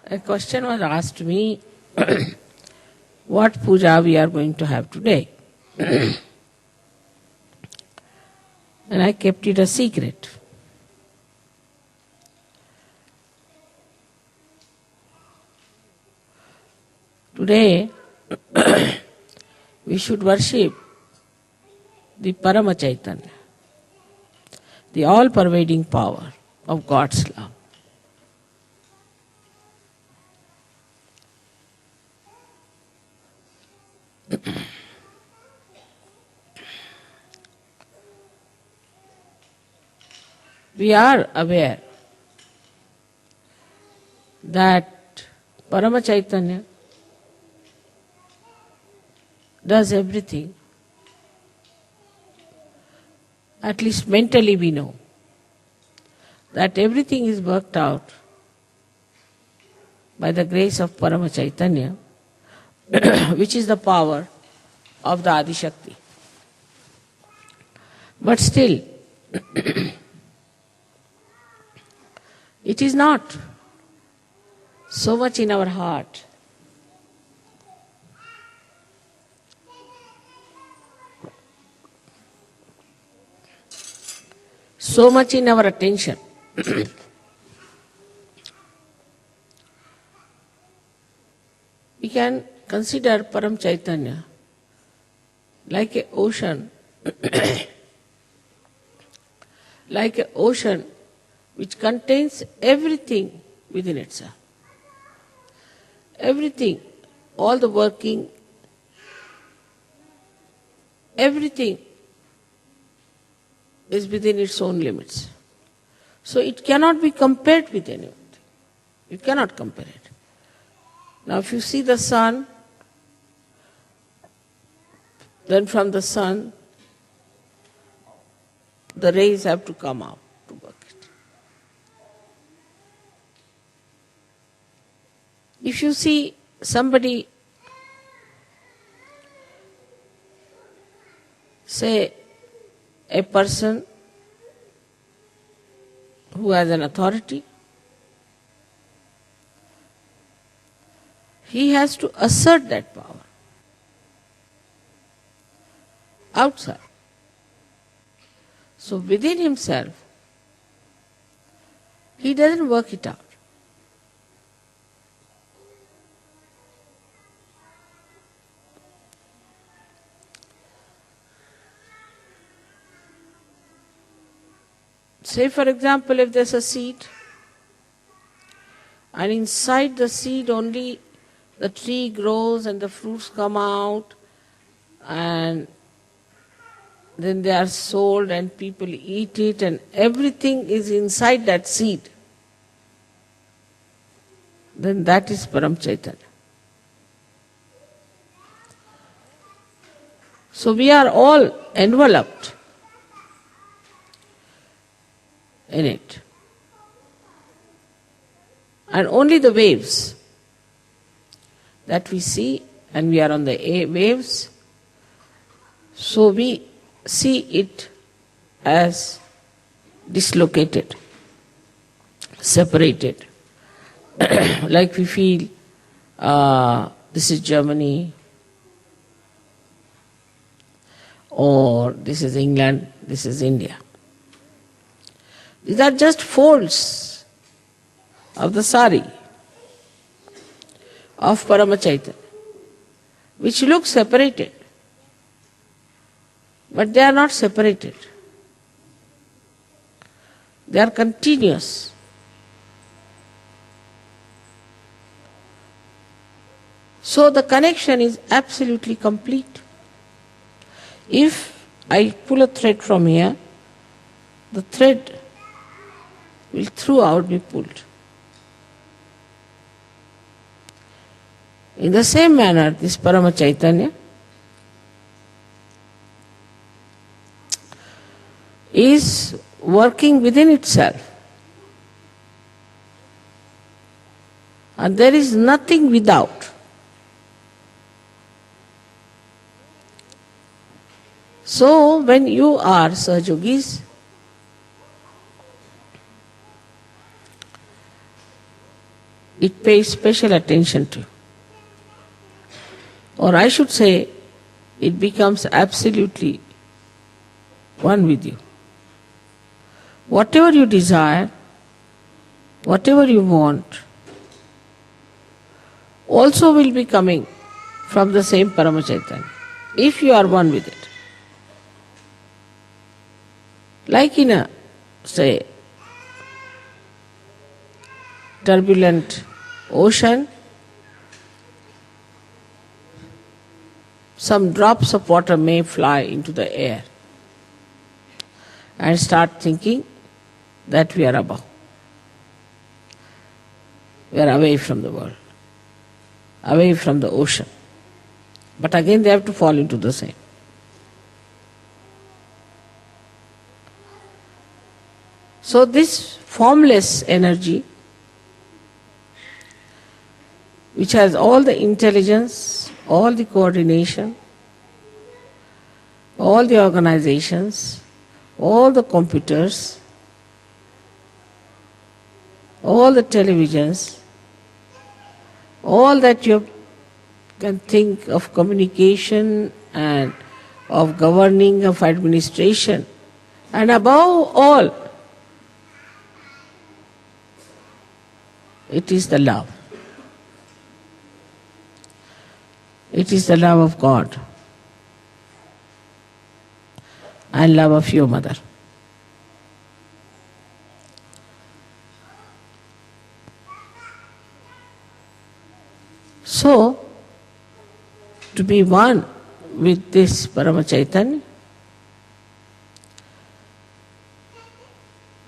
A question was asked me, what puja we are going to have today? And I kept it a secret. Today, we should worship the Parama Chaitanya, the all-pervading power of God's love. We are aware that Parama Chaitanya does everything. At least mentally we know that everything is worked out by the grace of Parama Chaitanya, which is the power of the Adi Shakti. But still, it is not so much in our heart. So much in our attention. We can consider Param Chaitanya like an ocean, like an ocean which contains everything within itself. Everything, all the working, everything is within its own limits. So it cannot be compared with anything. You cannot compare it. Now if you see the sun, then from the sun, the rays have to come out to work it. If you see somebody, say a person who has an authority, he has to assert that power outside. So within himself, he doesn't work it out. Say for example, if there's a seed, and inside the seed only the tree grows and the fruits come out, and then they are sold and people eat it, and everything is inside that seed, then that is Param Chaitanya. So we are all enveloped in it. And only the waves that we see, and we are on the waves, so we see it as dislocated, separated. Like we feel, this is Germany, or this is England, this is India. These are just folds of the sari of Parama Chaitanya, which look separated, but they are not separated. They are continuous. So the connection is absolutely complete. If I pull a thread from here, the thread will throughout be pulled. In the same manner, this Parama Chaitanya is working within itself. And there is nothing without. So when you are Sahajogis, it pays special attention to you. Or I should say, it becomes absolutely one with you. Whatever you desire, whatever you want, also will be coming from the same Paramachaitanya, if you are one with it. Like in a, say, turbulent ocean, some drops of water may fly into the air and start thinking that we are above. We are away from the world, away from the ocean. But again they have to fall into the same. So this formless energy, which has all the intelligence, all the coordination, all the organizations, all the computers, all the televisions, all that you can think of communication and of governing, of administration, and above all, it is the love. It is the love of God and love of your mother. So, to be one with this Paramachaitanya,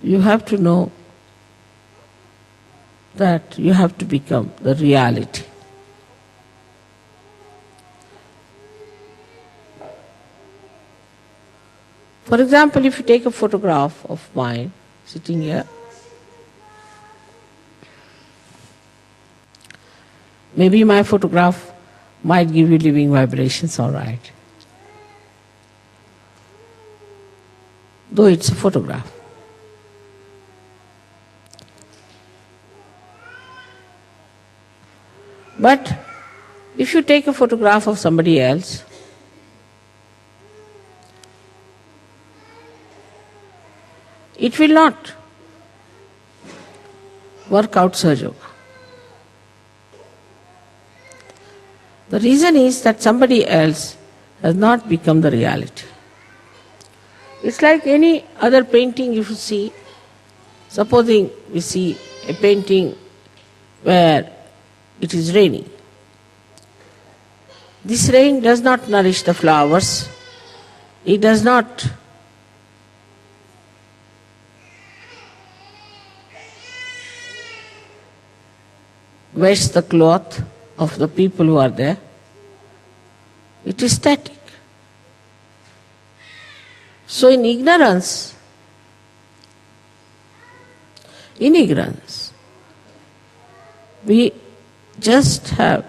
you have to know that you have to become the reality. For example, if you take a photograph of mine sitting here, maybe my photograph might give you living vibrations, all right. Though it's a photograph. But if you take a photograph of somebody else, it will not work out Sahaja Yoga. The reason is that somebody else has not become the reality. It's like any other painting you see. Supposing we see a painting where it is raining. This rain does not nourish the flowers. It does not wash the cloth of the people who are there. It is static. So in ignorance, we just have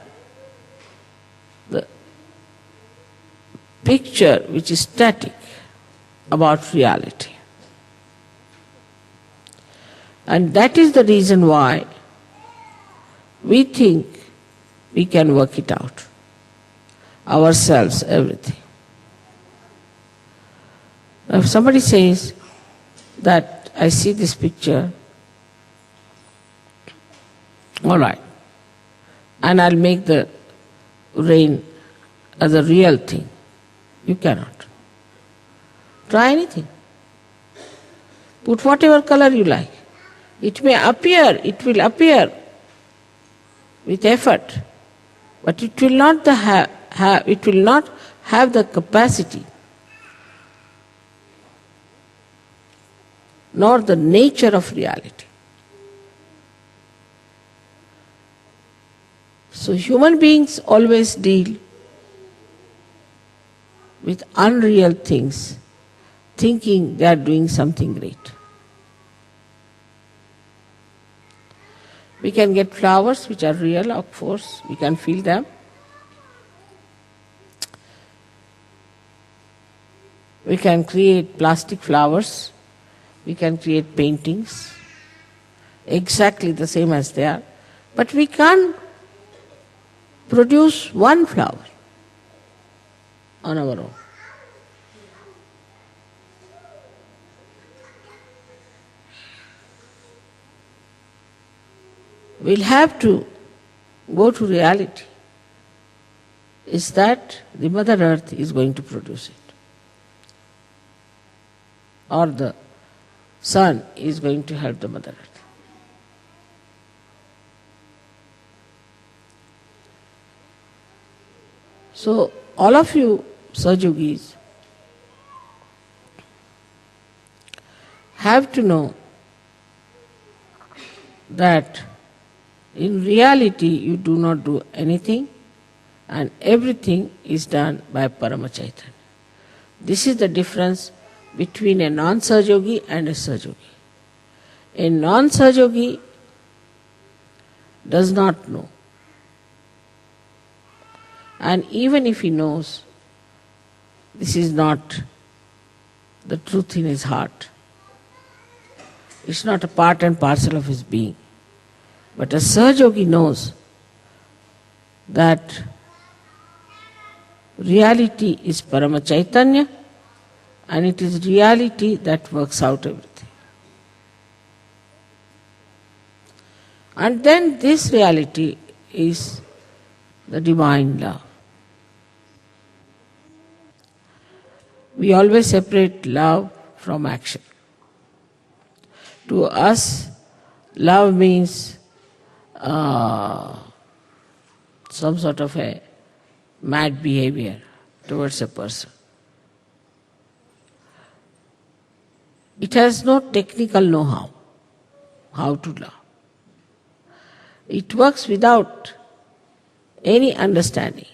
the picture which is static about reality. And that is the reason why we think we can work it out. Ourselves, everything. Now if somebody says that I see this picture, all right, and I'll make the rain as a real thing. You cannot. Try anything. Put whatever color you like. It will appear with effort, but it will not have the capacity nor the nature of reality. So human beings always deal with unreal things, thinking they are doing something great. We can get flowers which are real, of course, we can feel them. We can create plastic flowers, we can create paintings, exactly the same as they are. But we can't produce one flower on our own. We'll have to go to reality. Is that the Mother Earth is going to produce it, or the sun is going to help the Mother Earth. So all of you Sahaja-yogis have to know that in reality you do not do anything, and everything is done by Parama Chaitanya. This is the difference between a non-Sahaja yogi and a Sahaja yogi. A non-Sahaja yogi does not know. And even if he knows, this is not the truth in his heart. It's not a part and parcel of his being. But a Sahaja yogi knows that reality is Parama Chaitanya, and it is reality that works out everything. And then this reality is the divine love. We always separate love from action. To us, love means some sort of a mad behavior towards a person. It has no technical know-how how to love. It works without any understanding.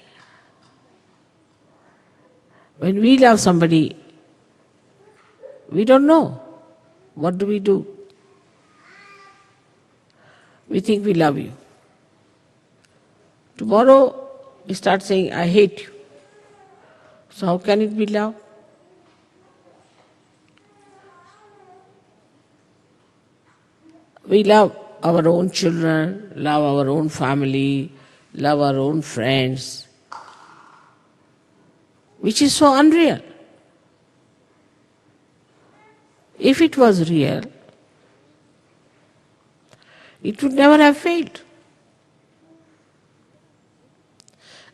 When we love somebody, we don't know. What do? We think we love you. Tomorrow we start saying, I hate you. So how can it be love? We love our own children, love our own family, love our own friends, which is so unreal. If it was real, it would never have failed.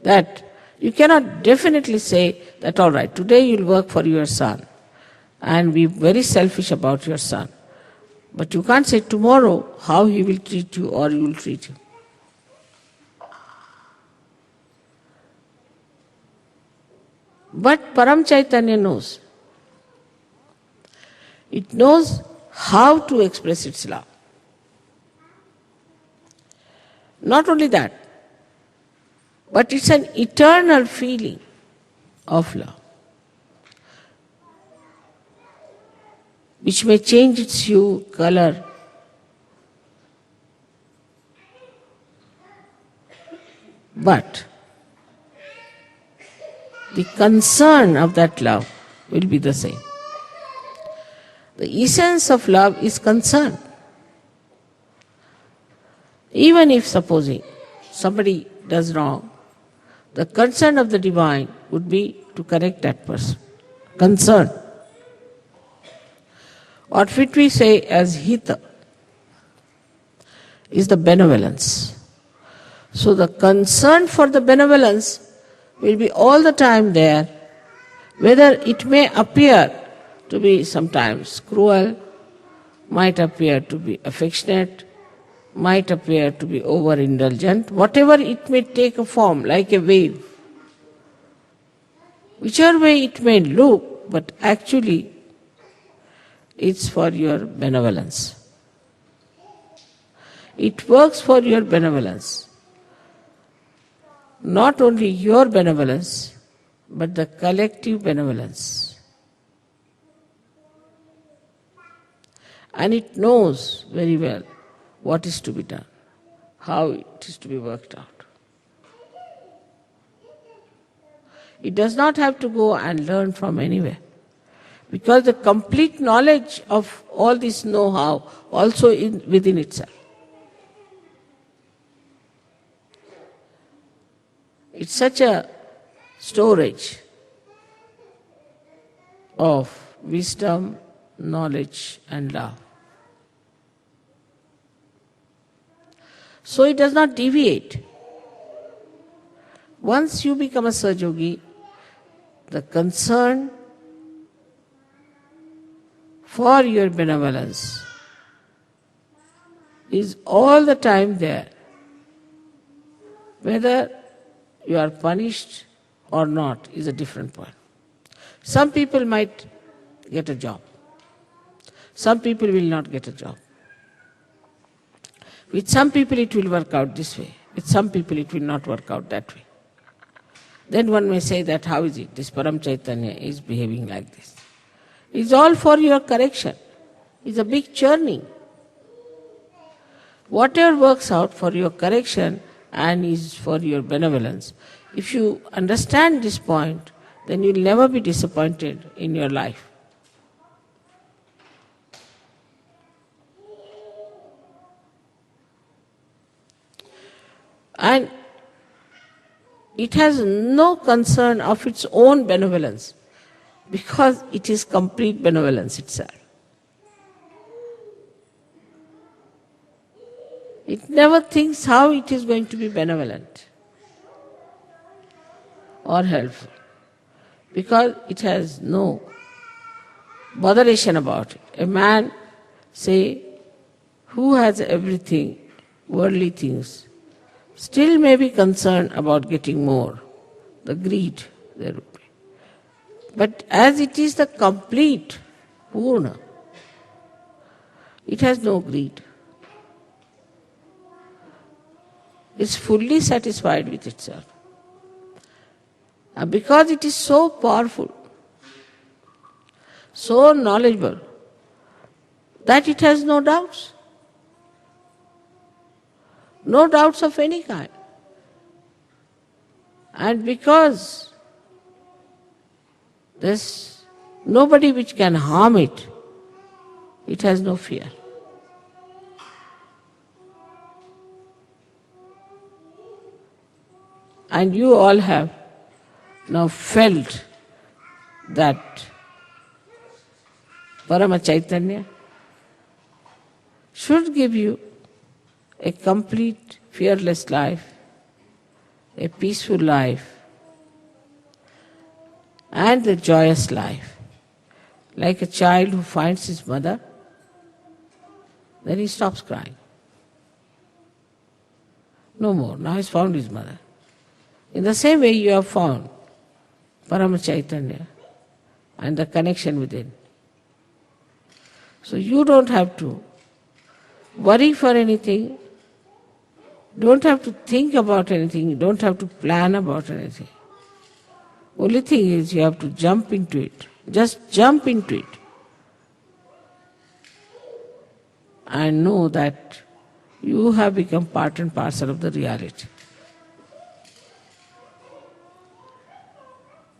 That you cannot definitely say that, all right, today you'll work for your son and be very selfish about your son. But you can't say tomorrow how he will treat you or you will treat him. But Param Chaitanya knows. It knows how to express its love. Not only that, but it's an eternal feeling of love, which may change its hue, color, but the concern of that love will be the same. The essence of love is concern. Even if, supposing, somebody does wrong, the concern of the divine would be to correct that person. Concern. What we say as hita is the benevolence. So the concern for the benevolence will be all the time there, whether it may appear to be sometimes cruel, might appear to be affectionate, might appear to be overindulgent, whatever it may take a form, like a wave. Whichever way it may look, but actually it's for your benevolence. It works for your benevolence. Not only your benevolence, but the collective benevolence. And it knows very well what is to be done, how it is to be worked out. It does not have to go and learn from anywhere, because the complete knowledge of all this know-how also within itself. It's such a storage of wisdom, knowledge and love. So it does not deviate. Once you become a Sahaja-yogi, the concern for your benevolence is all the time there. Whether you are punished or not is a different point. Some people might get a job. Some people will not get a job. With some people it will work out this way. With some people it will not work out that way. Then one may say that how is it? This Param Chaitanya is behaving like this. It's all for your correction. It's a big churning. Whatever works out for your correction and is for your benevolence, if you understand this point, then you'll never be disappointed in your life. And it has no concern of its own benevolence, because it is complete benevolence itself. It never thinks how it is going to be benevolent or helpful, because it has no botheration about it. A man, say, who has everything, worldly things, still may be concerned about getting more, the greed there would be. But as it is the complete Purna, it has no greed. It's fully satisfied with itself. And because it is so powerful, so knowledgeable, that it has no doubts. No doubts of any kind. And because there's nobody which can harm it, it has no fear. And you all have now felt that Parama Chaitanya should give you a complete, fearless life, a peaceful life, and a joyous life. Like a child who finds his mother, then he stops crying. No more. Now he's found his mother. In the same way you have found Parama Chaitanya and the connection within. So you don't have to worry for anything, don't have to think about anything, don't have to plan about anything. Only thing is you have to jump into it. Just jump into it. And know that you have become part and parcel of the reality.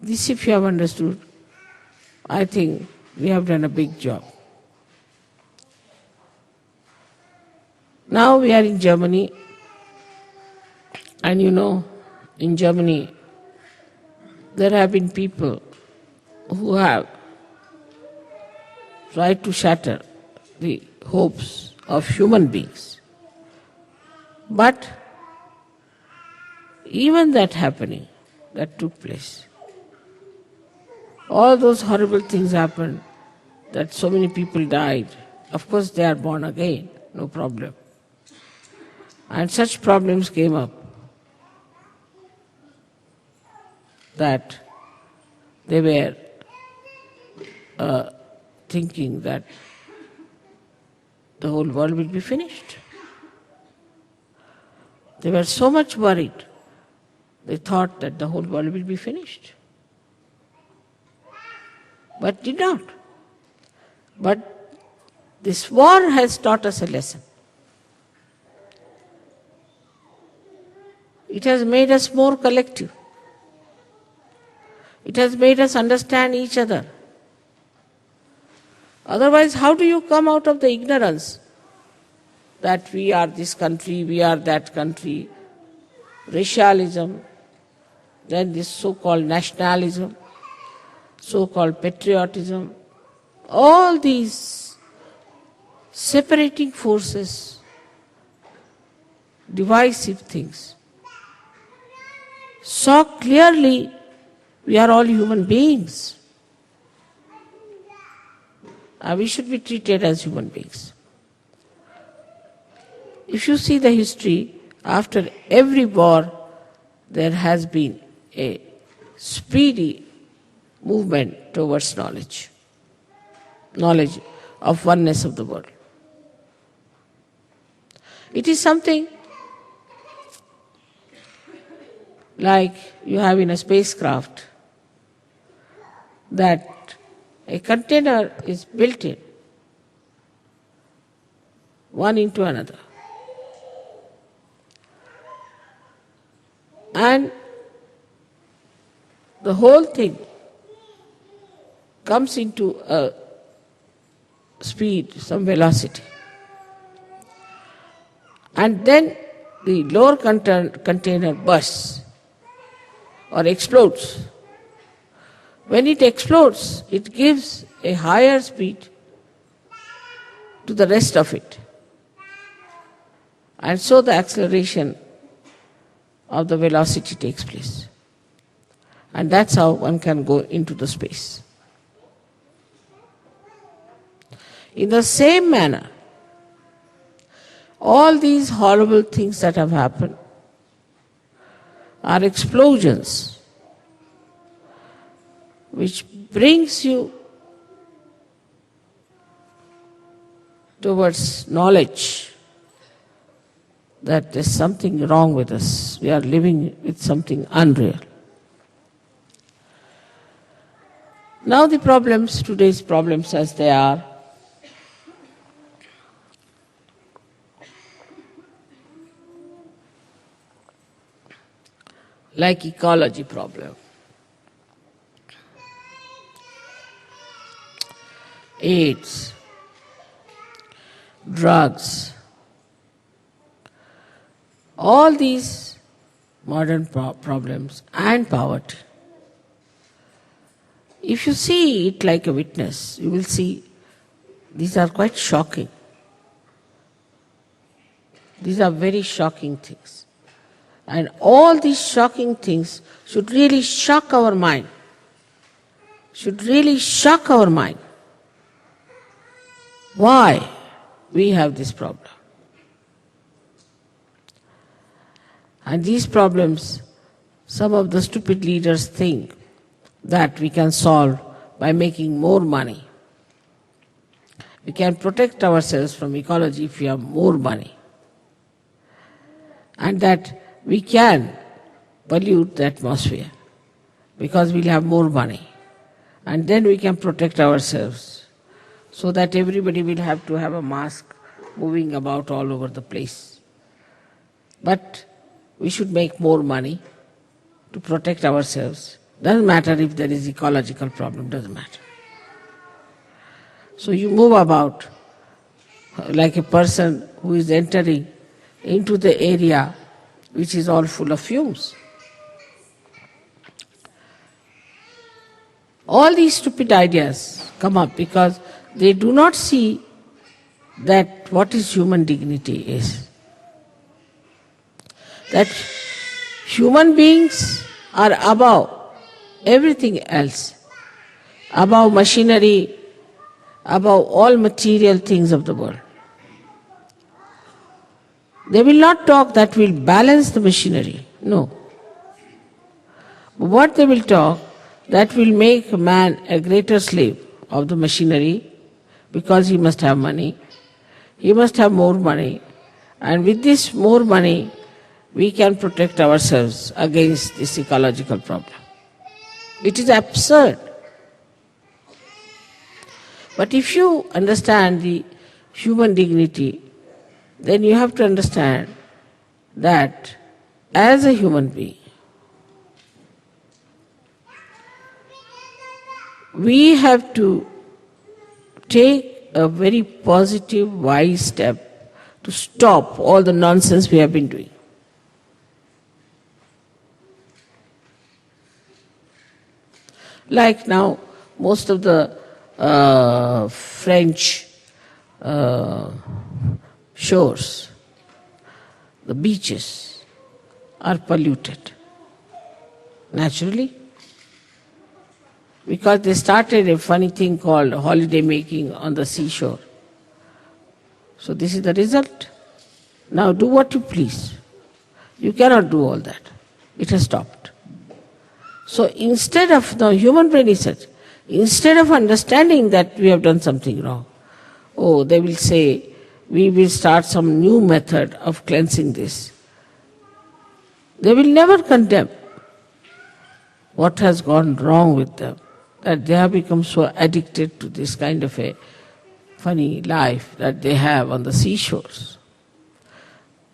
This, if you have understood, I think we have done a big job. Now we are in Germany, and you know, in Germany, there have been people who have tried to shatter the hopes of human beings. But even that happening, that took place, all those horrible things happened, that so many people died. Of course they are born again, no problem. And such problems came up that they were thinking that the whole world will be finished. They were so much worried, they thought that the whole world will be finished. But did not. But this war has taught us a lesson. It has made us more collective. It has made us understand each other. Otherwise, how do you come out of the ignorance that we are this country, we are that country, racialism, then this so-called nationalism, so-called patriotism, all these separating forces, divisive things. So clearly, we are all human beings. We should be treated as human beings. If you see the history, after every war, there has been a speedy movement towards knowledge of oneness of the world. It is something like you have in a spacecraft, that a container is built in, one into another. And the whole thing comes into a speed, some velocity. And then the lower container bursts or explodes. When it explodes, it gives a higher speed to the rest of it. And so the acceleration of the velocity takes place. And that's how one can go into the space. In the same manner, all these horrible things that have happened are explosions which brings you towards knowledge that there's something wrong with us. We are living with something unreal. Now the problems, today's problems as they are, like ecology problem, AIDS, drugs, all these modern problems and poverty. If you see it like a witness, you will see these are quite shocking. These are very shocking things. And all these shocking things should really shock our mind. Should really shock our mind. Why we have this problem? And these problems, some of the stupid leaders think that we can solve by making more money. We can protect ourselves from ecology if we have more money. And that we can pollute the atmosphere because we'll have more money. And then we can protect ourselves so that everybody will have to have a mask moving about all over the place. But we should make more money to protect ourselves. Doesn't matter if there is ecological problem, doesn't matter. So you move about like a person who is entering into the area which is all full of fumes. All these stupid ideas come up because they do not see that what is human dignity is. That human beings are above everything else, above machinery, above all material things of the world. They will not talk that will balance the machinery. No. What they will talk, that will make a man a greater slave of the machinery because he must have money. He must have more money. And with this more money, we can protect ourselves against this ecological problem. It is absurd. But if you understand the human dignity, then you have to understand that as a human being, we have to take a very positive, wise step to stop all the nonsense we have been doing. Like now, most of the French uh, shores, the beaches, are polluted naturally because they started a funny thing called holiday making on the seashore. So this is the result. Now do what you please. You cannot do all that. It has stopped. So instead of, the human brain is such, instead of understanding that we have done something wrong, oh, they will say, we will start some new method of cleansing this. They will never condemn what has gone wrong with them, that they have become so addicted to this kind of a funny life that they have on the seashores.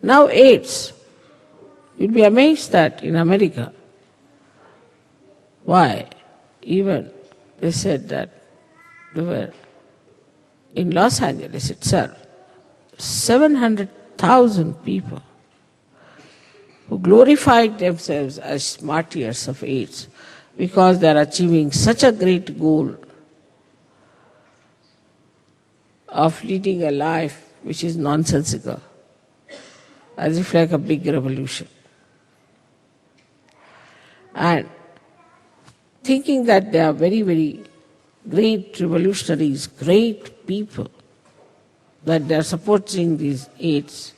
Now AIDS. You'll be amazed that in America, why? Even they said that there were, in Los Angeles itself, 700,000 people who glorified themselves as martyrs of AIDS because they are achieving such a great goal of leading a life which is nonsensical, as if like a big revolution. And thinking that they are very, very great revolutionaries, great people, that they are supporting these AIDS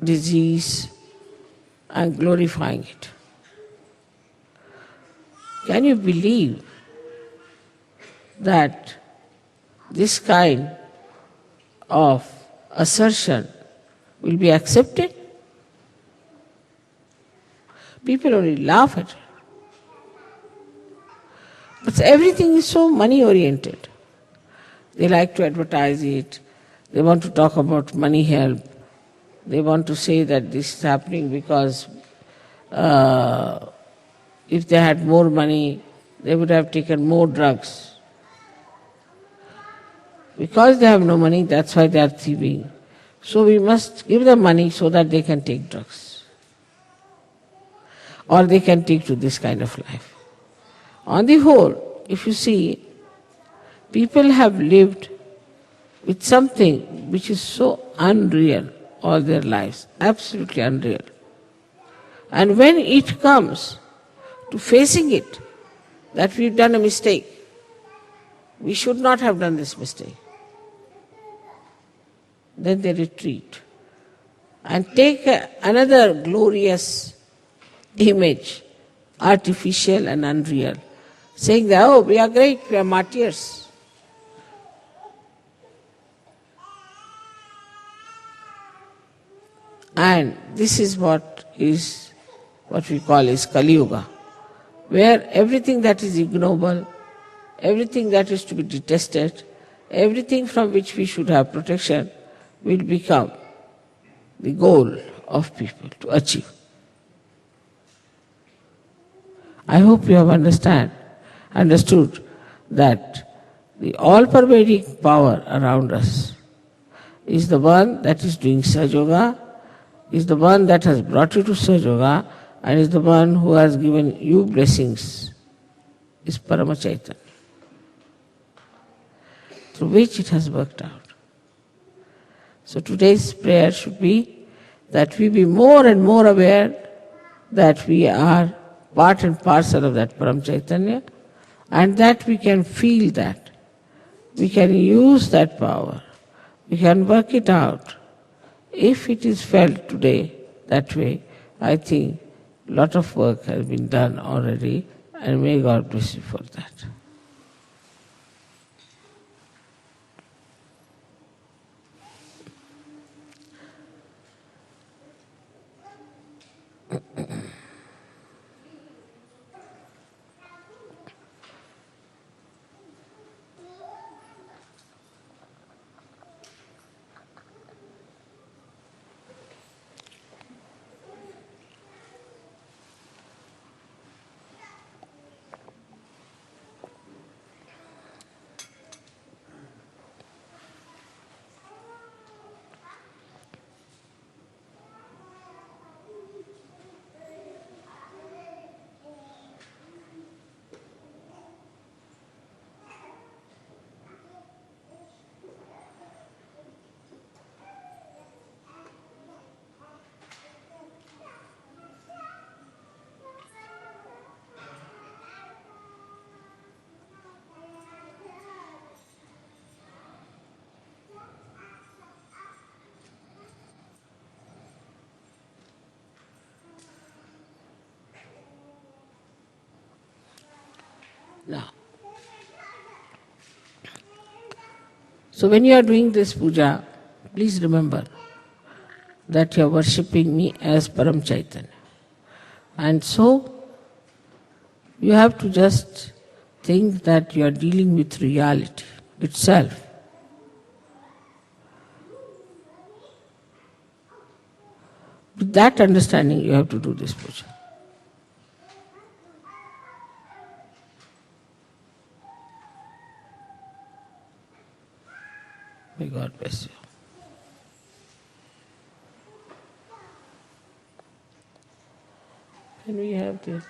disease and glorifying it. Can you believe that this kind of assertion will be accepted? People only laugh at it. But everything is so money oriented. They like to advertise it. They want to talk about money help. They want to say that this is happening because if they had more money, they would have taken more drugs. Because they have no money, that's why they are thieving. So we must give them money so that they can take drugs. Or they can take to this kind of life. On the whole, if you see, people have lived with something which is so unreal all their lives, absolutely unreal. And when it comes to facing it, that we've done a mistake, we should not have done this mistake, then they retreat and take another glorious image, artificial and unreal, saying that, oh, we are great, we are martyrs. And this is what we call is Kali Yuga, where everything that is ignoble, everything that is to be detested, everything from which we should have protection will become the goal of people to achieve. I hope you have understood that the all-pervading power around us is the one that is doing Sahaja Yoga, is the one that has brought you to Sahaja Yoga, and is the one who has given you blessings, is Parama Chaitanya, through which it has worked out. So today's prayer should be that we be more and more aware that we are part and parcel of that Param Chaitanya, and that we can feel that. We can use that power. We can work it out. If it is felt today that way, I think a lot of work has been done already, and may God bless you for that. So when you are doing this puja, please remember that you are worshipping me as Param Chaitanya. And so you have to just think that you are dealing with reality itself. With that understanding, you have to do this puja. May God bless you. Can we have this?